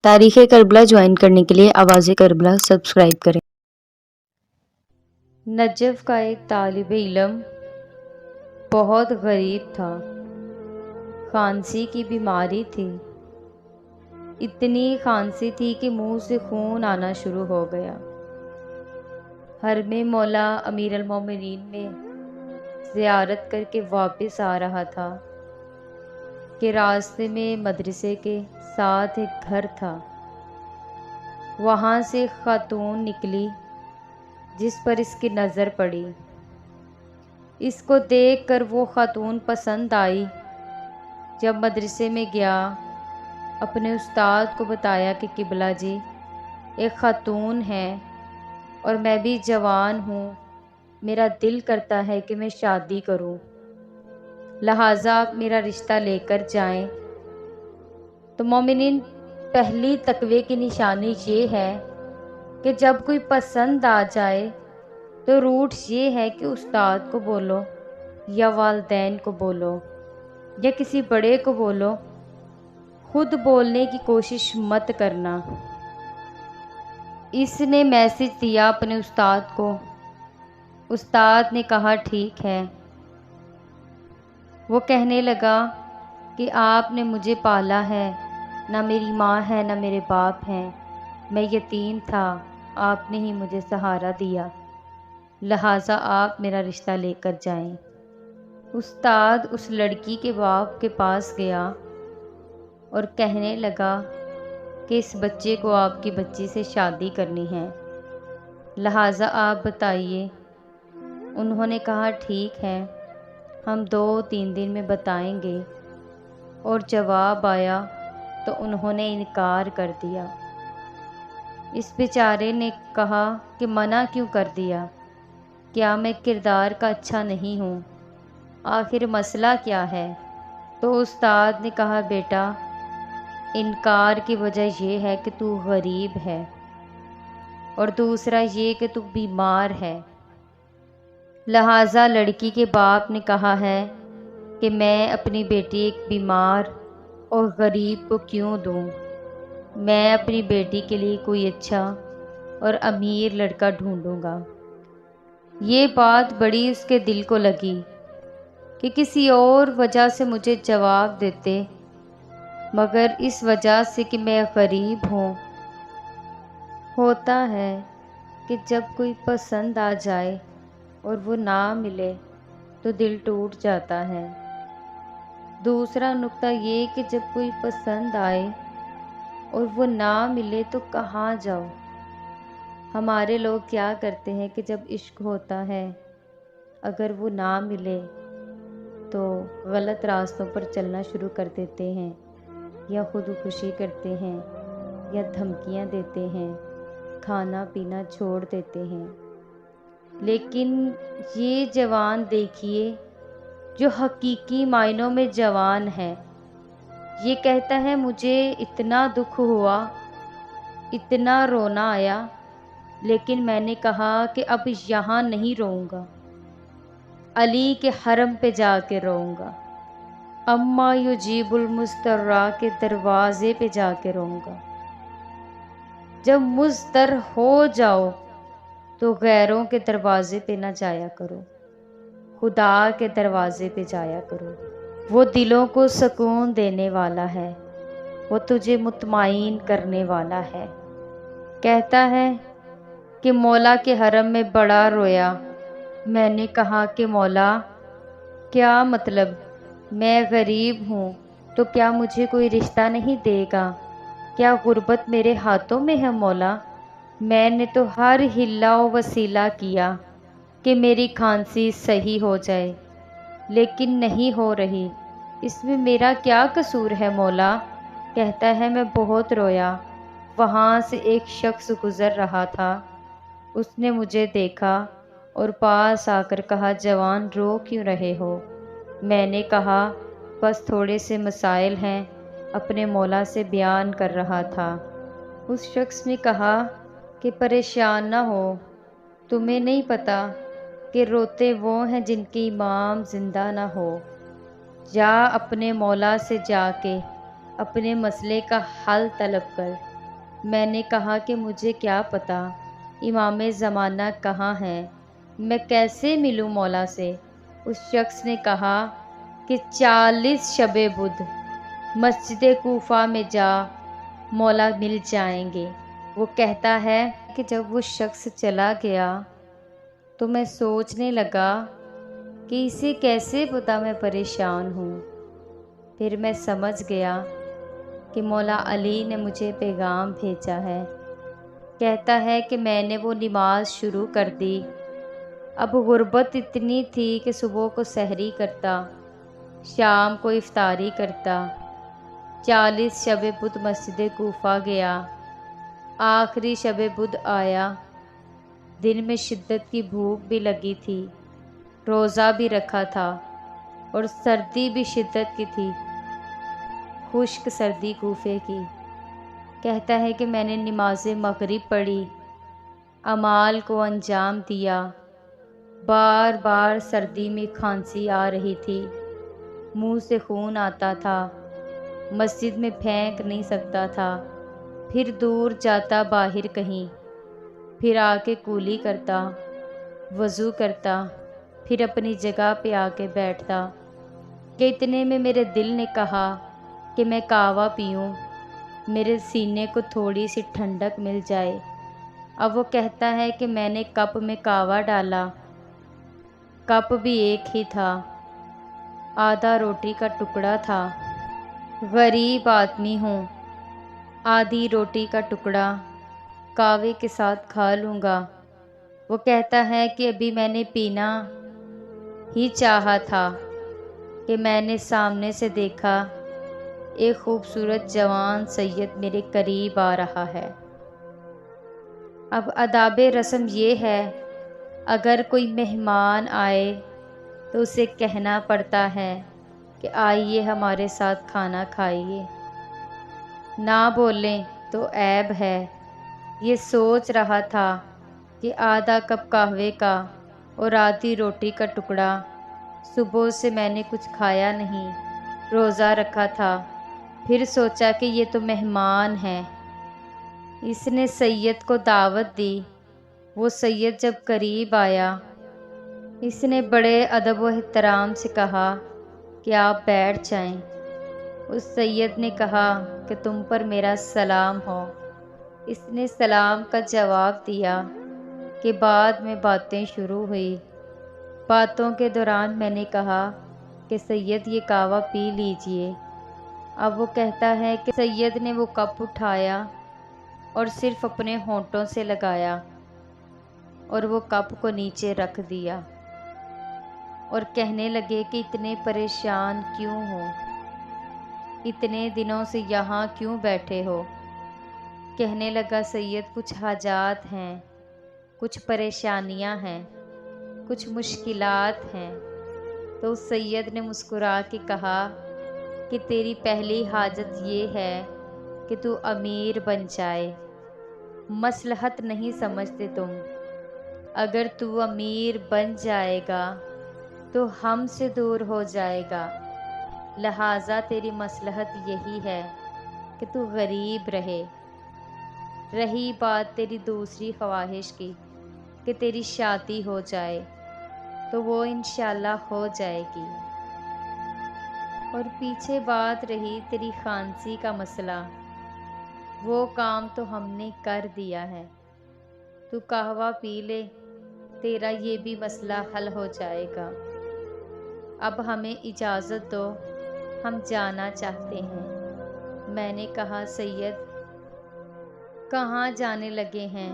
تاریخ کربلا جوائن کرنے کے لیے آواز کربلا سبسکرائب کریں۔ نجف کا ایک طالب علم بہت غریب تھا۔ کھانسی کی بیماری تھی۔ اتنی کھانسی تھی کہ منہ سے خون آنا شروع ہو گیا۔ حرم مولا امیر المومنین میں زیارت کر کے واپس آ رہا تھا کہ راستے میں مدرسے کے ساتھ ایک گھر تھا۔ وہاں سے ایک خاتون نکلی جس پر اس کی نظر پڑی۔ اس کو دیکھ کر وہ خاتون پسند آئی۔ جب مدرسے میں گیا، اپنے استاد کو بتایا کہ قبلہ جی، ایک خاتون ہے اور میں بھی جوان ہوں، میرا دل کرتا ہے کہ میں شادی کروں، لہٰذا آپ میرا رشتہ لے کر جائیں۔ تو مومنین، پہلی تقوی کی نشانی یہ ہے کہ جب کوئی پسند آ جائے تو روٹ یہ ہے کہ استاد کو بولو یا والدین کو بولو یا کسی بڑے کو بولو، خود بولنے کی کوشش مت کرنا۔ اس نے میسج دیا اپنے استاد کو۔ استاد نے کہا ٹھیک ہے۔ وہ کہنے لگا کہ آپ نے مجھے پالا ہے، نہ میری ماں ہے نہ میرے باپ ہیں، میں یتیم تھا، آپ نے ہی مجھے سہارا دیا، لہٰذا آپ میرا رشتہ لے کر جائیں۔ استاد اس لڑکی کے باپ کے پاس گیا اور کہنے لگا کہ اس بچے کو آپ کی بچی سے شادی کرنی ہے، لہٰذا آپ بتائیے۔ انہوں نے کہا ٹھیک ہے، ہم 2-3 دن میں بتائیں گے، اور جواب آیا تو انہوں نے انکار کر دیا۔ اس بیچارے نے کہا کہ منع کیوں کر دیا؟ کیا میں کردار کا اچھا نہیں ہوں؟ آخر مسئلہ کیا ہے؟ تو استاد نے کہا بیٹا، انکار کی وجہ یہ ہے کہ تو غریب ہے، اور دوسرا یہ کہ تو بیمار ہے، لہٰذا لڑکی کے باپ نے کہا ہے کہ میں اپنی بیٹی ایک بیمار اور غریب کو کیوں دوں، میں اپنی بیٹی کے لیے کوئی اچھا اور امیر لڑکا ڈھونڈوں گا۔ یہ بات بڑی اس کے دل کو لگی کہ کسی اور وجہ سے مجھے جواب دیتے، مگر اس وجہ سے کہ میں غریب ہوں۔ ہوتا ہے کہ جب کوئی پسند آ جائے اور وہ نہ ملے تو دل ٹوٹ جاتا ہے۔ دوسرا نکتہ یہ کہ جب کوئی پسند آئے اور وہ نہ ملے تو کہاں جاؤ۔ ہمارے لوگ کیا کرتے ہیں کہ جب عشق ہوتا ہے، اگر وہ نہ ملے تو غلط راستوں پر چلنا شروع کر دیتے ہیں، یا خودکشی کرتے ہیں، یا دھمکیاں دیتے ہیں، کھانا پینا چھوڑ دیتے ہیں۔ لیکن یہ جوان دیکھیے جو حقیقی معنوں میں جوان ہے، یہ کہتا ہے مجھے اتنا دکھ ہوا، اتنا رونا آیا، لیکن میں نے کہا کہ اب یہاں نہیں روؤں گا، علی کے حرم پہ جا کے روؤں گا، اما یجیب المضطر کے دروازے پہ جا کے روؤں گا۔ جب مضطر ہو جاؤ تو غیروں کے دروازے پہ نہ جایا کرو، خدا کے دروازے پہ جایا کرو۔ وہ دلوں کو سکون دینے والا ہے، وہ تجھے مطمئن کرنے والا ہے۔ کہتا ہے کہ مولا کے حرم میں بڑا رویا۔ میں نے کہا کہ مولا، کیا مطلب؟ میں غریب ہوں تو کیا مجھے کوئی رشتہ نہیں دے گا؟ کیا غربت میرے ہاتھوں میں ہے مولا؟ میں نے تو ہر حیلہ و وسیلہ کیا کہ میری کھانسی صحیح ہو جائے، لیکن نہیں ہو رہی، اس میں میرا کیا قصور ہے مولا؟ کہتا ہے میں بہت رویا۔ وہاں سے ایک شخص گزر رہا تھا، اس نے مجھے دیکھا اور پاس آ کر کہا جوان رو کیوں رہے ہو؟ میں نے کہا بس تھوڑے سے مسائل ہیں، اپنے مولا سے بیان کر رہا تھا۔ اس شخص نے کہا کہ پریشان نہ ہو، تمہیں نہیں پتہ کہ روتے وہ ہیں جن کے امام زندہ نہ ہو۔ جا اپنے مولا سے جا کے اپنے مسئلے کا حل طلب کر، میں نے کہا کہ مجھے کیا پتہ امام زمانہ کہاں ہے، میں کیسے ملوں مولا سے؟ اس شخص نے کہا کہ 40 شب بدھ مسجد کوفہ میں جا، مولا مل جائیں گے۔ وہ کہتا ہے کہ جب وہ شخص چلا گیا تو میں سوچنے لگا کہ اسے کیسے پتہ میں پریشان ہوں۔ پھر میں سمجھ گیا کہ مولا علی نے مجھے پیغام بھیجا ہے۔ کہتا ہے کہ میں نے وہ نماز شروع کر دی۔ اب غربت اتنی تھی کہ صبح کو سحری کرتا، شام کو افطاری کرتا۔ 40 شب بدھ مسجد کوفہ گیا، آخری شب بدھ آیا۔ دن میں شدت کی بھوک بھی لگی تھی، روزہ بھی رکھا تھا، اور سردی بھی شدت کی تھی، خشک سردی کوفے کی۔ کہتا ہے کہ میں نے نماز مغرب پڑھی، اعمال کو انجام دیا۔ بار بار سردی میں کھانسی آ رہی تھی، منہ سے خون آتا تھا، مسجد میں پھینک نہیں سکتا تھا۔ پھر دور جاتا باہر کہیں، پھر آ کے کولی کرتا، وضو کرتا، پھر اپنی جگہ پہ آ کے بیٹھتا کہ اتنے میں میرے دل نے کہا کہ میں قہوہ پیوں، میرے سینے کو تھوڑی سی ٹھنڈک مل جائے۔ اب وہ کہتا ہے کہ میں نے کپ میں قہوہ ڈالا، کپ بھی ایک ہی تھا، آدھا روٹی کا ٹکڑا تھا۔ غریب آدمی ہوں، آدھی روٹی کا ٹکڑا قہوے کے ساتھ کھا لوں گا۔ وہ کہتا ہے کہ ابھی میں نے پینا ہی چاہا تھا کہ میں نے سامنے سے دیکھا ایک خوبصورت جوان سید میرے قریب آ رہا ہے۔ اب آداب رسم یہ ہے، اگر کوئی مہمان آئے تو اسے کہنا پڑتا ہے کہ آئیے ہمارے ساتھ کھانا کھائیے، نہ بولیں تو عیب ہے۔ یہ سوچ رہا تھا کہ آدھا کپ قہوے کا اور آدھی روٹی کا ٹکڑا، صبح سے میں نے کچھ کھایا نہیں، روزہ رکھا تھا۔ پھر سوچا کہ یہ تو مہمان ہے، اس نے سید کو دعوت دی۔ وہ سید جب قریب آیا، اس نے بڑے ادب و احترام سے کہا کہ آپ بیٹھ جائیں۔ اس سید نے کہا کہ تم پر میرا سلام ہو۔ اس نے سلام کا جواب دیا کہ بعد میں باتیں شروع ہوئی۔ باتوں کے دوران میں نے کہا کہ سید یہ قہوہ پی لیجئے۔ اب وہ کہتا ہے کہ سید نے وہ کپ اٹھایا اور صرف اپنے ہونٹوں سے لگایا اور وہ کپ کو نیچے رکھ دیا، اور کہنے لگے کہ اتنے پریشان کیوں ہو، اتنے دنوں سے یہاں کیوں بیٹھے ہو؟ کہنے لگا سید کچھ حاجات ہیں، کچھ پریشانیاں ہیں، کچھ مشکلات ہیں۔ تو اس سید نے مسکرا کے کہا کہ تیری پہلی حاجت یہ ہے کہ تو امیر بن جائے، مصلحت نہیں سمجھتے تم۔ اگر تو امیر بن جائے گا تو ہم سے دور ہو جائے گا، لہٰذا تیری مصلحت یہی ہے کہ تو غریب رہے۔ رہی بات تیری دوسری خواہش کی کہ تیری شادی ہو جائے، تو وہ انشاءاللہ ہو جائے گی۔ اور پیچھے بات رہی تیری خانسی کا مسئلہ، وہ کام تو ہم نے کر دیا ہے، تو قہوہ پی لے، تیرا یہ بھی مسئلہ حل ہو جائے گا۔ اب ہمیں اجازت دو، ہم جانا چاہتے ہیں۔ میں نے کہا سید کہاں جانے لگے ہیں؟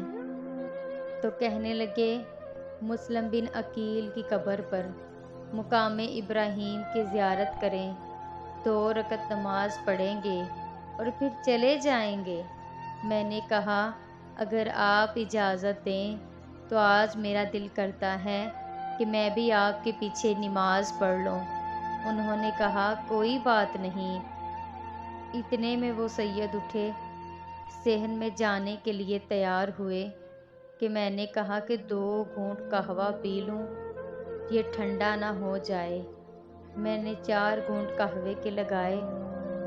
تو کہنے لگے مسلم بن عقیل کی قبر پر، مقام ابراہیم کی زیارت کریں، 2 رکعت نماز پڑھیں گے اور پھر چلے جائیں گے۔ میں نے کہا اگر آپ اجازت دیں تو آج میرا دل کرتا ہے کہ میں بھی آپ کے پیچھے نماز پڑھ لوں۔ انہوں نے کہا کوئی بات نہیں۔ اتنے میں وہ سید اٹھے، صحن میں جانے کے لیے تیار ہوئے کہ میں نے کہا کہ 2 گھونٹ قہوہ پی لوں، یہ ٹھنڈا نہ ہو جائے۔ میں نے 4 گھونٹ قہوے کے لگائے،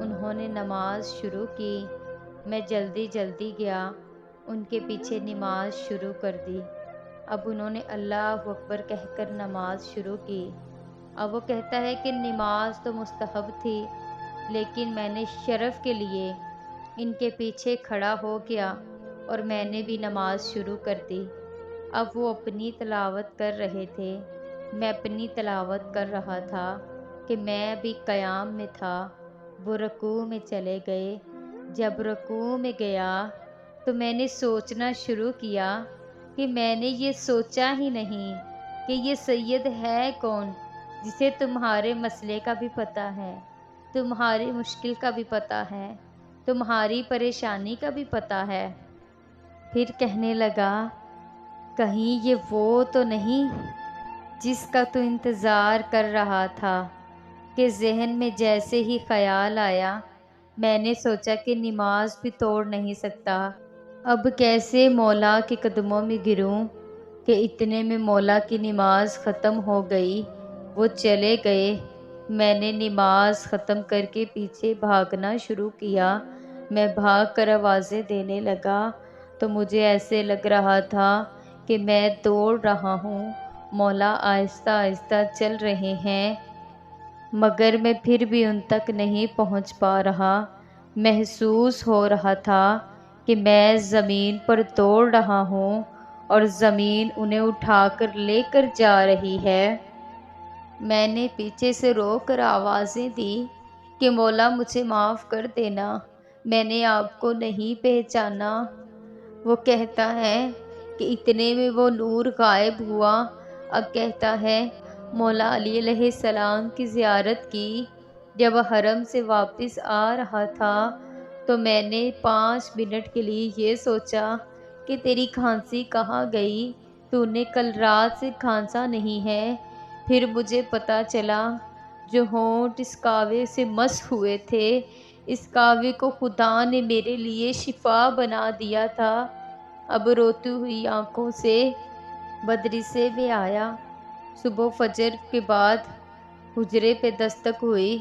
انہوں نے نماز شروع کی۔ میں جلدی جلدی گیا، ان کے پیچھے نماز شروع کر دی۔ اب انہوں نے اللہ اکبر کہہ کر نماز شروع کی۔ اب وہ کہتا ہے کہ نماز تو مستحب تھی، لیکن میں نے شرف کے لیے ان کے پیچھے کھڑا ہو گیا اور میں نے بھی نماز شروع کر دی۔ اب وہ اپنی تلاوت کر رہے تھے، میں اپنی تلاوت کر رہا تھا کہ میں ابھی قیام میں تھا۔ وہ رکوع میں چلے گئے۔ جب رکوع میں گیا تو میں نے سوچنا شروع کیا کہ میں نے یہ سوچا ہی نہیں کہ یہ سید ہے کون جسے تمہارے مسئلے کا بھی پتہ ہے، تمہاری مشکل کا بھی پتہ ہے، تمہاری پریشانی کا بھی پتہ ہے۔ پھر کہنے لگا، کہیں یہ وہ تو نہیں جس کا تو انتظار کر رہا تھا؟ کہ ذہن میں جیسے ہی خیال آیا میں نے سوچا کہ نماز بھی توڑ نہیں سکتا، اب کیسے مولا کے قدموں میں گروں؟ کہ اتنے میں مولا کی نماز ختم ہو گئی، وہ چلے گئے۔ میں نے نماز ختم کر کے پیچھے بھاگنا شروع کیا۔ میں بھاگ کر آوازیں دینے لگا تو مجھے ایسے لگ رہا تھا کہ میں دوڑ رہا ہوں، مولا آہستہ آہستہ چل رہے ہیں، مگر میں پھر بھی ان تک نہیں پہنچ پا رہا۔ محسوس ہو رہا تھا کہ میں زمین پر دوڑ رہا ہوں اور زمین انہیں اٹھا کر لے کر جا رہی ہے۔ میں نے پیچھے سے رو کر آوازیں دی کہ مولا مجھے معاف کر دینا، میں نے آپ کو نہیں پہچانا۔ وہ کہتا ہے کہ اتنے میں وہ نور غائب ہوا۔ اب کہتا ہے مولا علی علیہ السلام کی زیارت کی۔ جب حرم سے واپس آ رہا تھا تو میں نے 5 منٹ کے لیے یہ سوچا کہ تیری کھانسی کہاں گئی، تو نے کل رات سے کھانسا نہیں ہے۔ پھر مجھے پتہ چلا جو ہونٹ اس کعوے سے مسح ہوئے تھے، اس کعوے کو خدا نے میرے لیے شفا بنا دیا تھا۔ اب روتی ہوئی آنکھوں سے مدرسے میں آیا۔ صبح فجر کے بعد حجرے پہ دستک ہوئی۔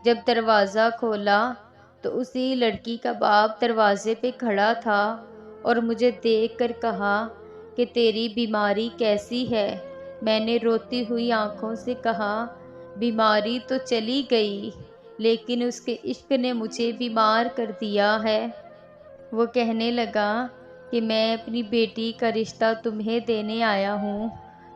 جب دروازہ کھولا تو اسی لڑکی کا باپ دروازے پہ کھڑا تھا اور مجھے دیکھ کر کہا کہ تیری بیماری کیسی ہے؟ میں نے روتی ہوئی آنکھوں سے کہا بیماری تو چلی گئی، لیکن اس کے عشق نے مجھے بیمار کر دیا ہے۔ وہ کہنے لگا کہ میں اپنی بیٹی کا رشتہ تمہیں دینے آیا ہوں۔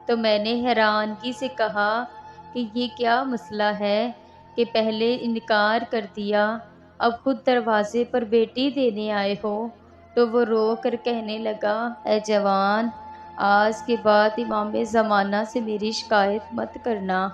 تو میں نے حیرانگی سے کہا کہ یہ کیا مسئلہ ہے کہ پہلے انکار کر دیا، اب خود دروازے پر بیٹی دینے آئے ہو؟ تو وہ رو کر کہنے لگا، اے جوان، آج کے بعد امام زمانہ سے میری شکایت مت کرنا۔